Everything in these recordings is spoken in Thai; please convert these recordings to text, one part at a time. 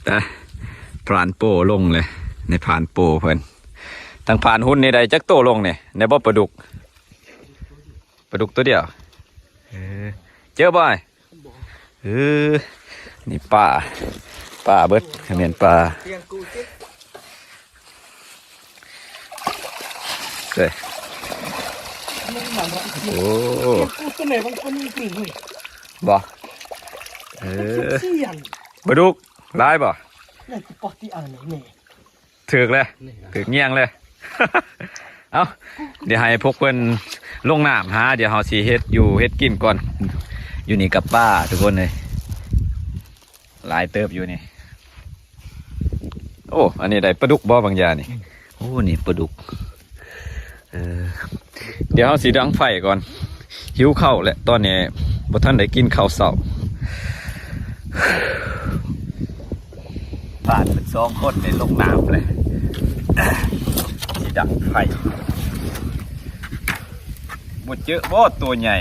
แต่พรานโปลงเลยในพรานโปเพิ่นทางพรานหุ่นในใดจักโตลงเนี่ยในบ่ปลาดุกตัวเดียวเจอบ่อยนี่ป่าเบิดเหม็นป่าเฮ้ยโอ้บ่ปลาดุกร้ายบ่ถือกเลยถือกเงี้ยงเลย เอ้าเดี๋ยวให้พวกเพิ่นลงน้ำหาเดี๋ยวเฮาสิเฮ็ดกินก่อนอยู่นี่กับป้าทุกคนเลยหลายเติบอยู่นี่โอ้อันนี้ได้ปลาดุกบ่บางอย่างนี่โอ้นี่ปลาดุกเดี๋ยวเฮาสิดังไฟก่อนหิวข้าวแล้วตอนนี้บ่ทันได้กินข้าวเช้าบ้านเป็น2คนในลงน้ำเลยสิดังไฟหมดเยอะบ่ตัวใหญ่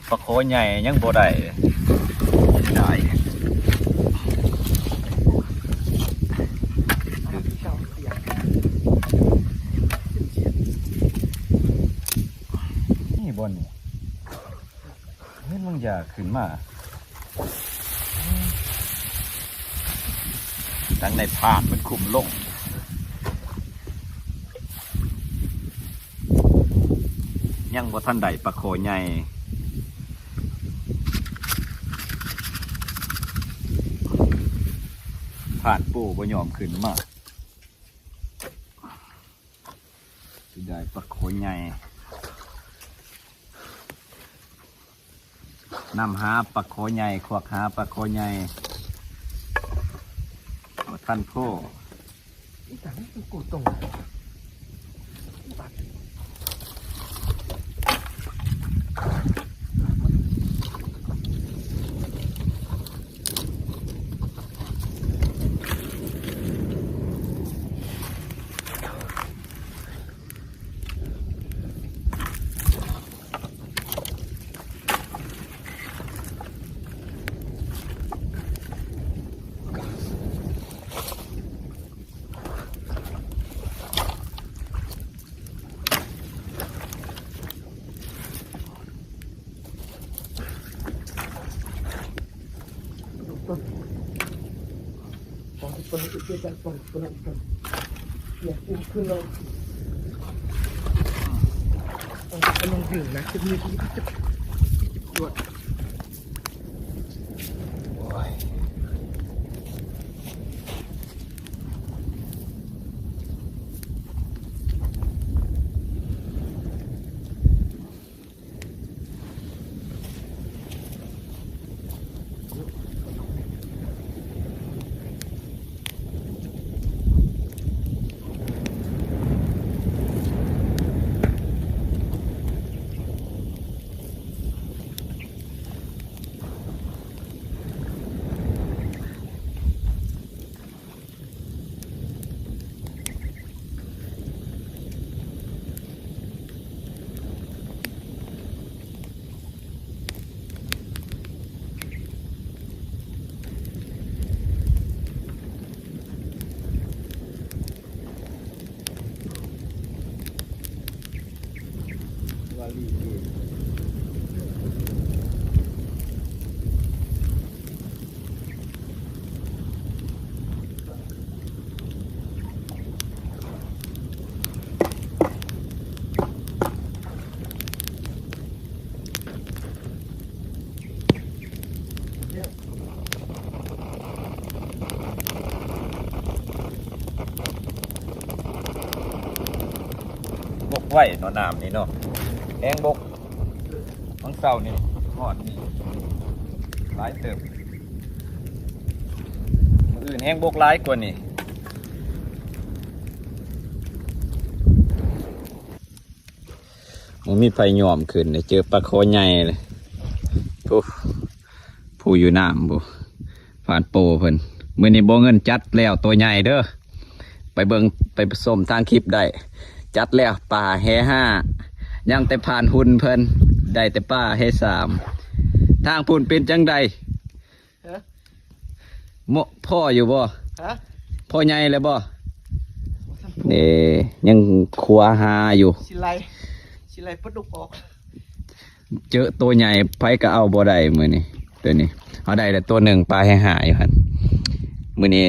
ปลาโคใหญ่ยังบ่ได้นี่บนนี่เฮ้ยมึงอย่าขึ้นมาตั้งในผาดมันคุมลงยังบ่ทันใดปลาโคใหญ่ผ่านปูบ่ยอมขึ้นมาสิได้ปลาโคใหญ่นำหาปลาโคใหญ่ขวักหาปลาโคใหญ่ท่านพ่อขึ้นลงกำลังวิ่งนะจะมีจะปวดบกไว้นอนน้ำนี่เนาะแห้งบกทั้งเสานี่หอดนี่หลายเติบอื่นแห้งบกหลายกว่านี่มันมีไฟหย่อมขึ้นเจอปลาโคใหญ่เลยผู้อยู่น้ำบุผ่านโปเพิ่นมื้อนี้บ่เงินจัดแล้วตัวใหญ่เด้อไปเบิ่งไปผสมทางคลิปได้จัดแล้วป่าแห่5ยังแต่ผ่านหุ่นเพิ่นได้แต่ป่าแห่3ทางพุ่นเป็นจังใด โมพ่ออยู่บ่ ฮะ พ่อใหญ่เลยบ่นี่ยังครัวหาอยู่ สิไลปลาดุกออก เจอตัวใหญ่ไผก็เอาบ่ได้มื้อนี้ตัวนี้เอาได้แต่ตัวหนึ่งปลาให้หาอยู่หั่นมื้อนี้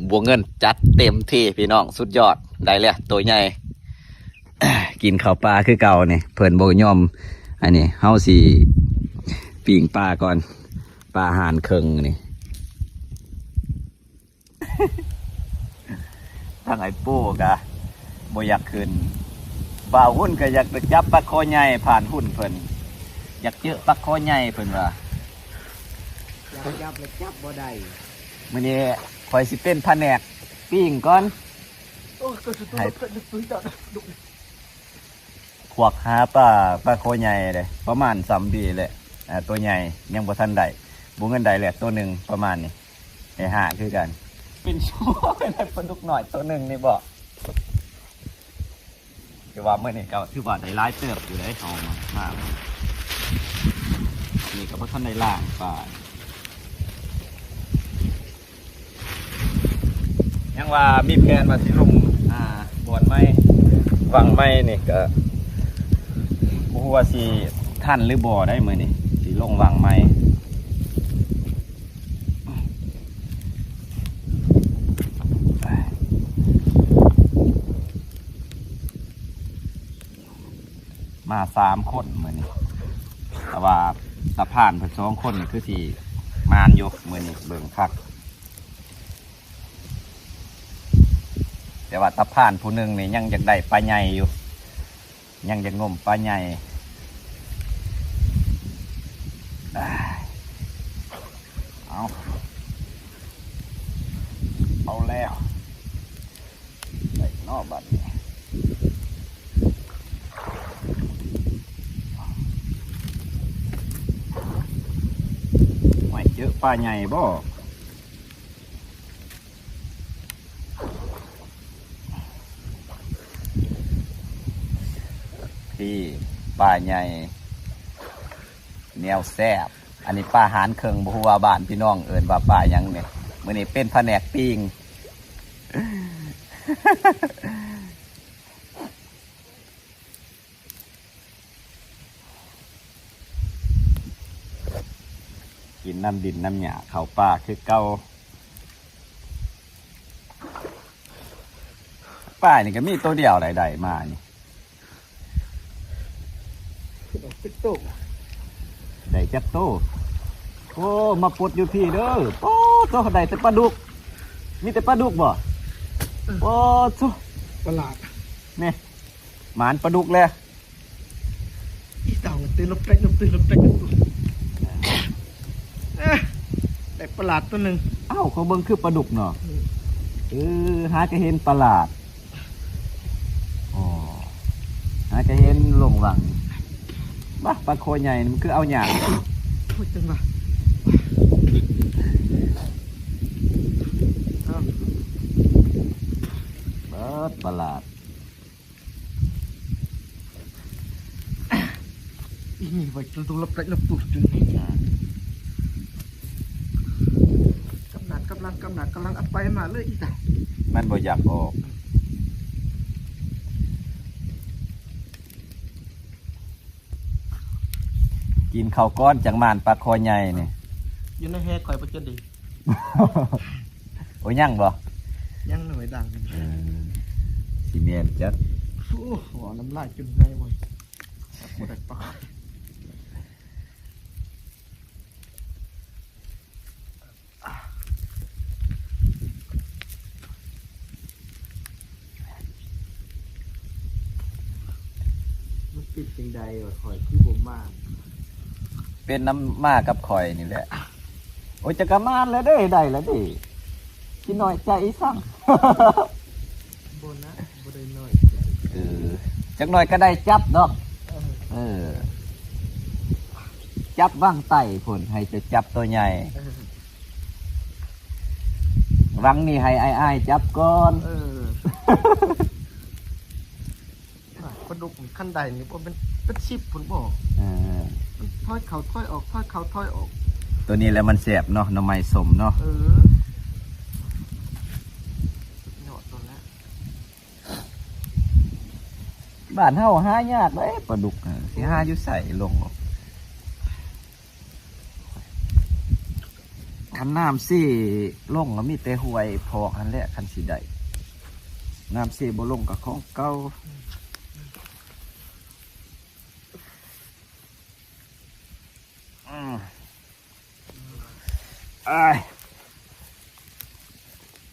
บวกเงินจัดเต็มที่พี่น้องสุดยอดได้เลยตัวใหญ่ กินข้าวปลาคือเก่านี่เพิ่นบ่ยอมอันนี้เฮาสิปิ้งปลาก่อนปลาห่านเคิงนี่ ทางไอ้โป้กะบ่อยากขึ้นบ่าวหุ้นก็อยากจับปลาคอใหญ่ผ่านหุ้นเพิ่นอยากเจอปลาคอใหญ่เพิ่นว่า อยากจับเลยจับบ่ได้ มื้อนี้ข่อยสิเป็นแผนกปิ้งก่อน โอ้ก็สุดตัวตัวต่อดุก ขวกหาปลาคอใหญ่เลยประมาณ3ปีเลยตัวใหญ่ยังบ่ทันได้บ่เงินได้แหละตัวหนึงประมาณนี้ให้หาคือกัน เป็นชั่วเป็นปลาดุกหน่อยตัวหนึงนี่บ่คือว่ามื้อนี้ก็ถือว่าได้หลายเติบอยู่ได้เอามานี่ก็บ่ทันได้ล้างปลายังว่ามีแผนว่าสิลงบ่อนไม้วังไม้นี่ก็บ่ฮู้ว่าสิทันหรือบ่ได้มื้อนี้สิลงวังไม้มา3 คนมื้อนี้แต่ว่าตะพานเพิ่น2 คนนี่คือสิมานอยู่มื้อนี้เบิ่งคักแต่ว่าตะพานผู้หนึงนี่ยังอยากได้ปลาใหญ่อยู่ยังอยากงมปลาใหญ่เอาแล้วได้นอกบัดนี้ไม่เจอปลาใหญ่บ่ที่ปลาใหญ่แนวแซ่บอันนี้ปลาหานเคิงบ่ฮู้ว่าบ้านพี่น้องเอิ้นว่าปลาหยังเนี่ยมื้อนี้เป็นแผนกปิ้ง กินน้ำดินน้ำหยาเข้าป่าคือเก่าป่านี่ก็มีตัวเดียวใดๆมานี่ เป็นตุก ได้จักโตโอ้มาปลดอยู่พี่เด้อโอ้ตัวได้แต่ปลาดุกมีแต่ปลาดุกบ่โอ้ทุ ประหลาด นี่หมานปลาดุกเลย อีเต่าตื่นลบเล็กแต่ประหลาดตัวหนึ่ง อ้าวเขาเบิ่งคือปลาดุกเนาะหาจะเห็นประหลาดอ๋อหาจะเห็นลงหวังบ้าปลาโคใหญ่มันคือเอาหยา พูดจังวะเอา เบิดประหลาด อีนี่ไว้ตัวลบเล็กจนกำลังอัดไปมาเลยอีเต่า มันบ่อยากออกกินข้าวก้อนจากมานปลาโคใหญ่นี่ อยู่ในแห่คอยประจันดี โอ้ยยังบ่ ยังหน่อยดัง สิเมียนจัด โอ้โหน้ำลายจนไงวะหมดปากมันติดจริงใดวะคอยคือผมมาก เป็นน้ำมากับข่อยนี่แหละโอ้ยจะกระมานแล้วเด้ได้แล้วดิกินหน่อยใจสั่ง บนนะบนได้น้อย จักหน่อยก็ได้จับดอกจับว่างไต่ผลให้จะจับตัวใหญ่วังนี่ให้อ้ายจับก่อน กระดูกขั้นใดนี่ผมเป็นชิปผมบอกมันถอยเข่าถอยออกถอยเข่าถอยออก ตัวนี้แหล้วมันแสบเนาะหน่อไม้สมเนาะ หนอดตัวแล้ว บ้านเฮาหายากเลยปลาดุกน่ะสิหาอยู่ใส่ลงคันน้ำซี่ลงก็มีแต่ห้วยพอกอันแหละคันสิได้น้ำซี่บ่ลงก็ของเก่าอ้าย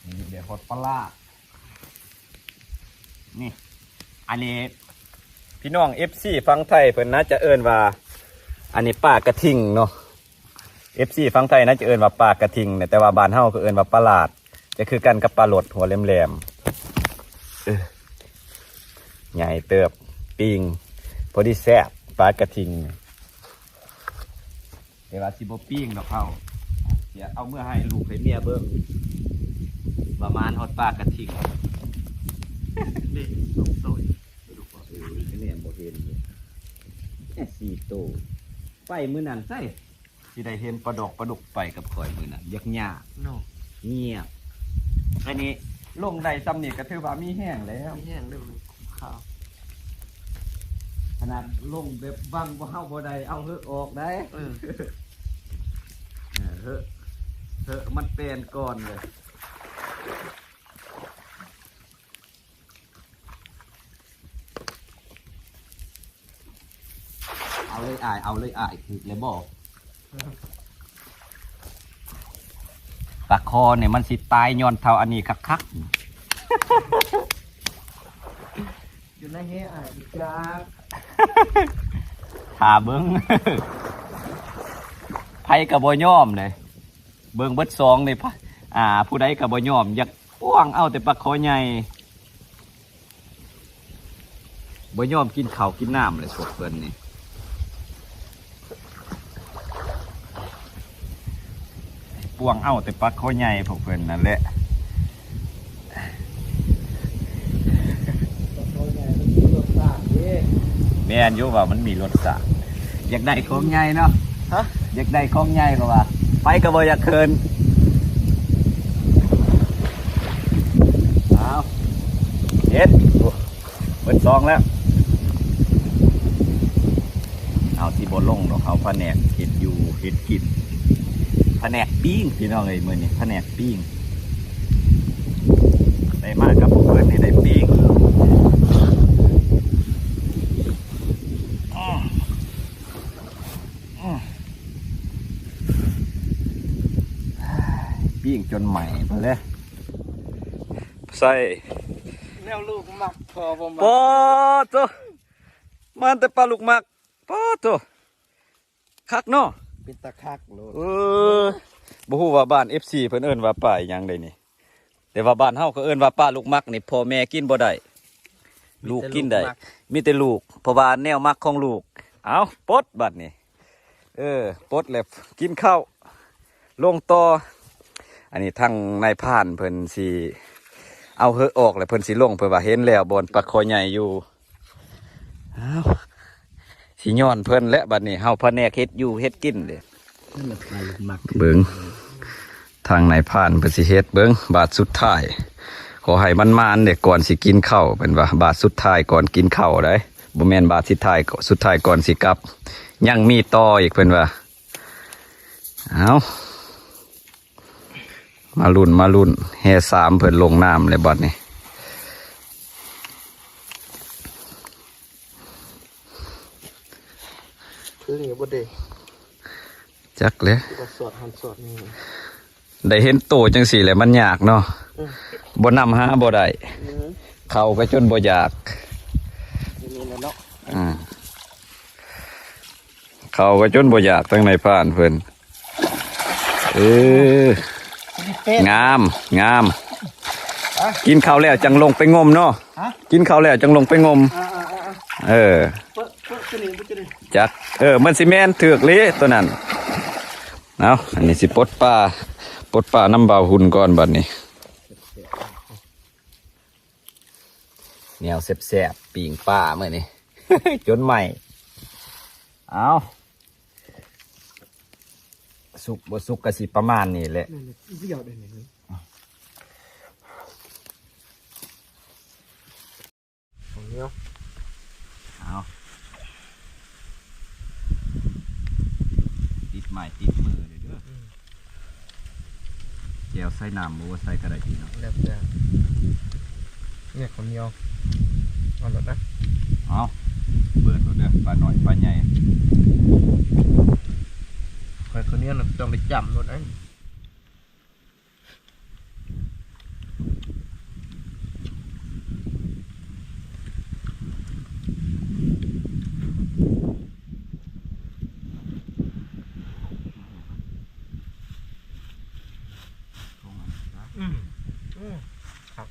นี่เดี๋ยวพดปลาร้านี่อันนี้พี่น้อง FC ฟังไทยเพิ่นน่าจะเอิ้นว่าอันนี้ปลากระทิงเนาะ FC ฟังไทยน่าจะเอิ้นว่าปลากระทิงเนี่ยแต่ว่าบ้านเฮาก็เอิ้นว่าปลาหลาดจะคือกันกับปลาหลดหัวแหลมๆใหญ่เติบปิงพอดีแซ่บปลากระทิงแต่ว่าสิบ่ปิ้งดอกเฮาเดี๋ยวเอาเมื่อให้ลูกให้เมียเบิ่งประมาณฮอดปลากระทิง นี่ลูกโตย เนี่ยบ่เห็นเลยแค่4 โตวไปมื้อนั้นใส่สิได้เห็นปลาดอกปลาดุกไปกับข่อยมื้อนั้นยักหญ้า โน่ เงียบอันนี้ลงได้ซ้ำนี่ก็ถือว่ามีแห้งแล้ว ไม่แห้งเลยข้าว ขนาดลงแบบบังบ่เฮาบ่ได้เอาเฮอะออกได้ เฮอะมันเป็นก่อนเลยเอาเลยอายถึกเลยบอกปลาคอเนี่ยมันสิตายย้อนเท่าอันนี้คัก อยู่ในเฮ้อ่ะอีกจ้า ๆ ถาเบิ้ง ไผกับบ่ยอมเลยเบิ้งเบิดซองเลยผู้ใดกับบ่ยอมอยากป้วงเอาแต่ปลาคอใหญ่บ่ยอมกินข้าวกินน้ำเลยพวกเพิ่นนี่ป้วงเอาแต่ปลาคอใหญ่พวกเพิ่นนั่นแหละ ตัวใหญ่มันมีรสชาติดิ แม่นอยู่ว่ามันมีรสชาติอยากได้ของใหญ่เนาะ ฮะ อยากได้ของใหญ่ก็ว่าไปก็บ่อยากเคินเอาเฮ็ดเปิดซองแล้วเอาที่บ่ลงดอกเขาแผนกเฮ็ดอยู่เฮ็ดกินแผนกปิ้งพี่น้องเอ้ยมื้อนี้แผนกปิ้งได้มากกับพวกเพิ่นนี่ได้ปิ้งปิ้งจนใหม่ไปเลยใส่ แนวลูกหมักพอบ่หมั ปอตัวมันแต่ปลาลูกหมักปอตัวคักเนาะ เป็นตะคักโลด บ่ฮู้ว่าบ้าน FC เพิ่นเอิ้นว่าปลาอิหยังได้นี่แต่ว่าบ้านเฮาก็เอิ้นว่าปลาลูกหมักนี่พ่อแม่กินบ่ได้ลูกกินได้มีแต่ลูกเพราะว่าแนวมักของลูกเอาปลดบัดนี้ปลดแล้วกินข้าวลงต่ออันนี้ทางนายพรานเพิ่นสิเอาเฮอะออกแล้วเพิ่นสิลงเพิ่นว่าเห็นแล้วบอนปลาคอใหญ่อยู่อ้าวสิย้อนเพิ่นและบัดนี้เฮาแผนกเฮ็ดอยู่เฮ็ดกินเด้ นั่นแหละปลาลูกหมัก เบิ่งทางนายพรานเพิ่นสิเฮ็ดเบิ่งบาทสุดท้ายขอให้มันมานเด้ก่อนสิกินข้าวเพิ่นว่าบาทสุดท้ายก่อนกินข้าวได้บ่แม่นบาทสุดท้ายก่อนสิกลับยังมีต่ออีกเพิ่นว่าเอามาลุ้นแห่3เพิ่นลงน้ำเลยบัดนี้ คือเหนียวบ่เด้ จักเลย ก็สดหันสดนี่ ได้เห็นโตจังสี่แหละมันยากเนาะบ่นำหาบ่ได้เข้าไปจนบ่อยาก นี่แหละเนาะ เข้าไปจนบ่อยากตั้งในผ่านเพิ่นงามกินข้าวแล้วจังลงไปงมเนาะกินข้าวแล้วจังลงไปงมเปิ้จะนี่จะนี่ จักมันสิแม่นถูกเลยตัวนั้นเอาอันนี้สิปลดปลาน้ำเบาหุ่นก่อนบัดนี้แนวแซ่บๆปิ่งปลาเมื่อนี้ จนใหม่เอา สุกบ่สุกก็สิประมาณนี้แหละ นี่เบี้ยวได้นี่ของเนี้ย เอาติดไม้ติดมือเลยเด้อแจวใส่น้ำบ่ว่าใส่ก็ได้พี่เนาะ แล้วแต่เนี่ยของเนี้ยเอาหมดนะ เอาเปิดรถเด้อปลาหน่อยปลาใหญ่ ใครคนนี้ต้องไปจำรถไอ้ครับ